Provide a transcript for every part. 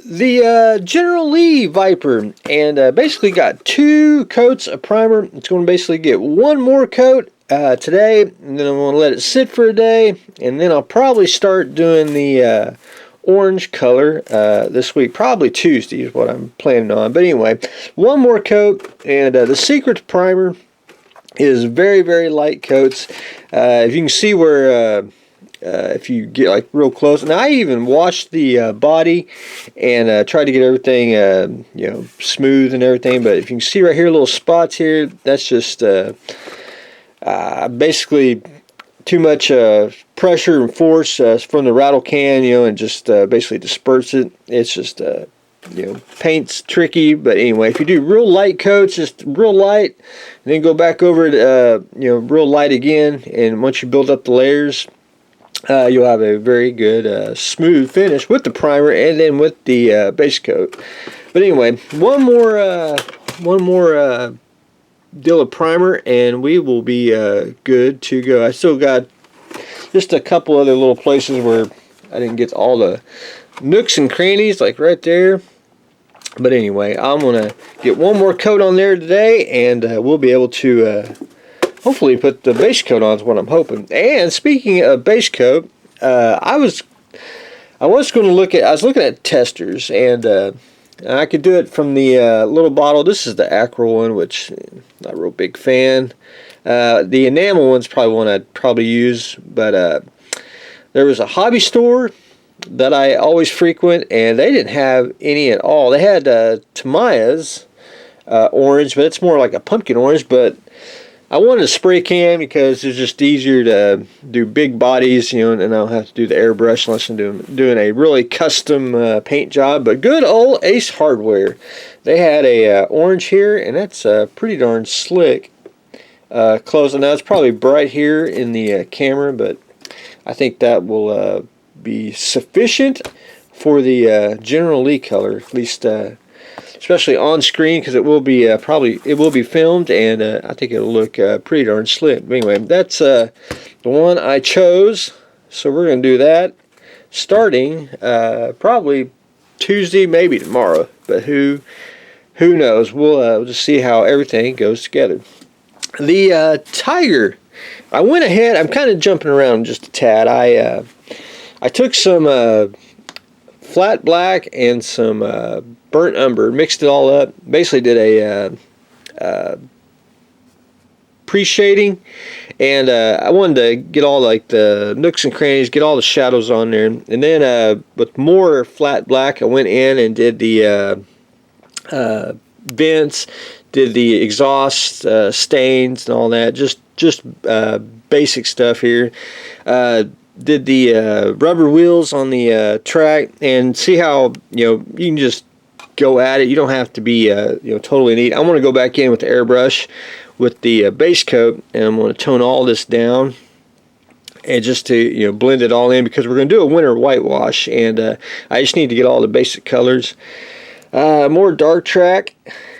The General Lee Viper, and basically got 2 coats of primer. It's going to basically get 1 more coat today, and then I'm going to let it sit for a day, and then I'll probably start doing the orange color this week. Probably Tuesday is what I'm planning on. But anyway, 1 more coat, and the secret to primer is very, very light coats. If you can see where if you get like real close, and I even washed the body and tried to get everything smooth and everything, but if you can see right here, little spots here, that's just basically too much pressure and force from the rattle can, and just basically disperse it. It's just paint's tricky, but anyway, if you do real light coats, just real light, and then go back over it real light again, and once you build up the layers, you'll have a very good smooth finish with the primer and then with the base coat. But anyway, one more deal of primer, and we will be good to go. I still got just a couple other little places where I didn't get all the nooks and crannies, like right there. But anyway, I'm gonna get 1 more coat on there today, and we'll be able to hopefully put the base coat on, is what I'm hoping. And speaking of base coat, I was going to I was looking at testers, and I could do it from the little bottle. This is the Acryl one, which I'm not a real big fan. The enamel one's probably one I'd probably use, but there was a hobby store that I always frequent, and they didn't have any at all. They had Tamiya's orange, but it's more like a pumpkin orange, but I wanted a spray can because it's just easier to do big bodies, and I don't have to do the airbrush unless I'm doing a really custom paint job. But good old Ace Hardware, they had a orange here, and that's pretty darn slick. Close. Now it's probably bright here in the camera, but I think that will be sufficient for the General Lee color, at least. Especially on screen, because it will be filmed, and I think it'll look pretty darn slick. But anyway, that's the one I chose, so we're going to do that starting probably Tuesday, maybe tomorrow, but who knows. We'll just see how everything goes together. The Tiger, I went ahead, I'm kind of jumping around just a tad. I took some flat black and some burnt umber, mixed it all up, basically did a pre-shading, and I wanted to get all like the nooks and crannies, get all the shadows on there, and then with more flat black I went in and did the vents, did the exhaust stains and all that, just basic stuff here. Did the rubber wheels on the track, and see how you can just go at it. You don't have to be totally neat. I'm going to go back in with the airbrush with the base coat, and I'm going to tone all this down, and just to blend it all in, because we're going to do a winter whitewash, and I just need to get all the basic colors. More dark track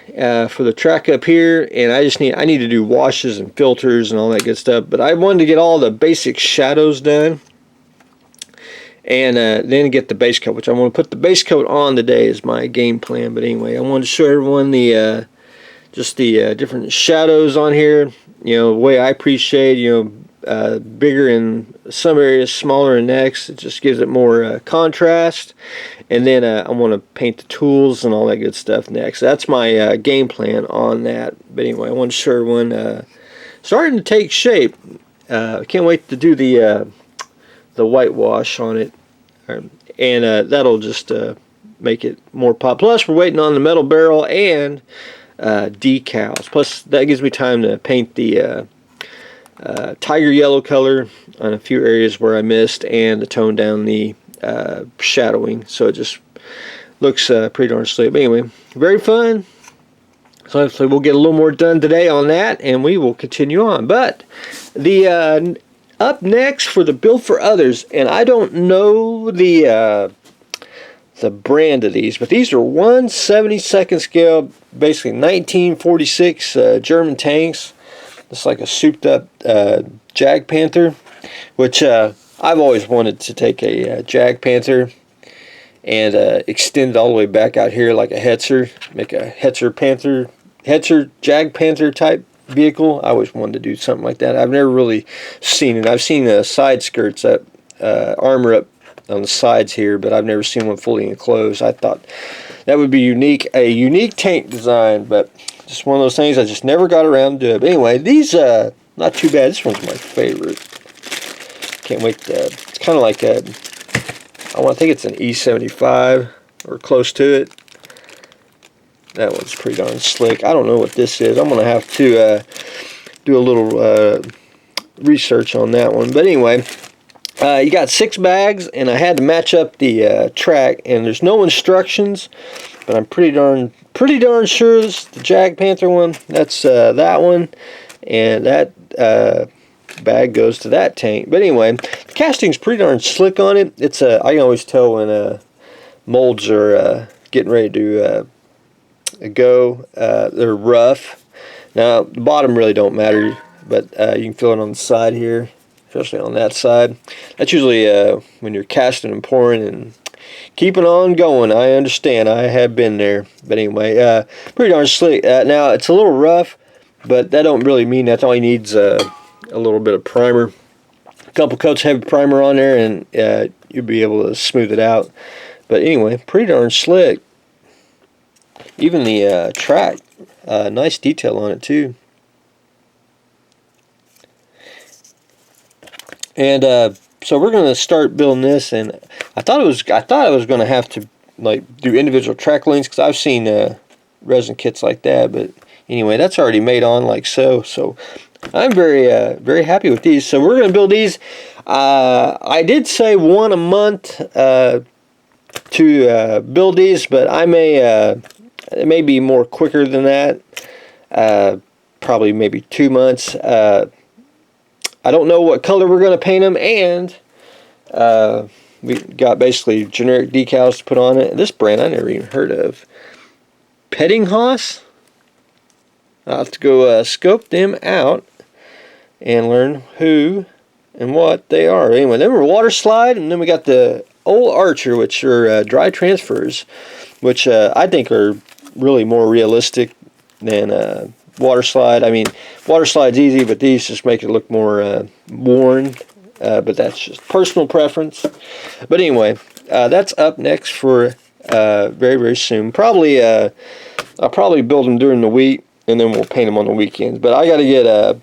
for the track up here, and I need to do washes and filters and all that good stuff, but I wanted to get all the basic shadows done, and then get the base coat, which I want to put the base coat on today is my game plan. But anyway, I wanted to show everyone the just the different shadows on here, the way I pre-shade, bigger in some areas, smaller in next. It just gives it more contrast. And then I want to paint the tools and all that good stuff next. That's my game plan on that. But anyway, I want to show everyone starting to take shape. I can't wait to do the whitewash on it, and that'll just make it more pop. Plus, we're waiting on the metal barrel and decals. Plus, that gives me time to paint the tiger yellow color on a few areas where I missed, and to tone down the shadowing, so it just looks pretty darn slick. But anyway, very fun. So hopefully we'll get a little more done today on that, and we will continue on. But the up next for the Build for Others, and I don't know the brand of these, but these are 1/72 scale, basically 1946 German tanks. It's like a souped up Jag Panther, which I've always wanted to take a Jag Panther and extend it all the way back out here like a Hetzer, make a Hetzer Jag Panther type vehicle. I always wanted to do something like that. I've never really seen it. I've seen the side skirts that armor up on the sides here, but I've never seen one fully enclosed. I thought that would be unique, a unique tank design, but just one of those things I just never got around to. But anyway, these not too bad. This one's my favorite. Can't wait to, it's kind of like a, I think it's an E75 or close to it. That one's pretty darn slick. I don't know what this is. I'm going to have to do a little research on that one. But anyway, you got 6 bags, and I had to match up the track, and there's no instructions, but I'm pretty darn sure it's the Jag Panther one. That's that one, and that bag goes to that tank. But anyway, the casting's pretty darn slick on it. It's I can always tell when molds are getting ready to go. They're rough. Now the bottom really don't matter, but you can feel it on the side here, especially on that side. That's usually when you're casting and pouring and keeping on going. I understand. I have been there. But anyway, pretty darn slick. Now it's a little rough, but that don't really mean that. All he needs a little bit of primer, a couple coats of heavy primer on there, and you'll be able to smooth it out. But anyway, pretty darn slick. Even the track, nice detail on it too. And so we're going to start building this, and I thought I was going to have to like do individual track lanes, because I've seen resin kits like that. But anyway, that's already made on like so. So I'm very happy with these. So we're going to build these. I did say one a month to build these, but I may it may be more quicker than that. Probably maybe 2 months. I don't know what color we're going to paint them, and we got basically generic decals to put on it. This brand I never even heard of. Pettinghaus. I'll have to go scope them out and learn who and what they are. Anyway, then we're water slide, and then we got the old Archer, which are dry transfers, which I think are really more realistic than water slide. I mean, water slide's easy, but these just make it look more worn. But that's just personal preference. But anyway, that's up next for very soon. Probably I'll probably build them during the week, and then we'll paint them on the weekends. But I got to get a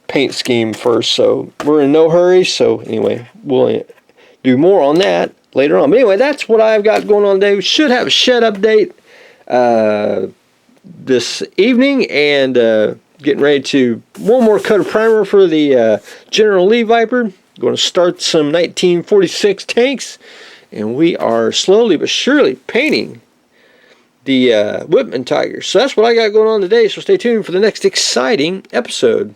paint scheme first, so we're in no hurry. So anyway, we'll do more on that later on. But anyway, that's what I've got going on today. We should have a shed update this evening, and getting ready to one more coat of primer for the General Lee Viper. Going to start some 1946 tanks, and we are slowly but surely painting the Whitman Tiger. So that's what I got going on today, so stay tuned for the next exciting episode.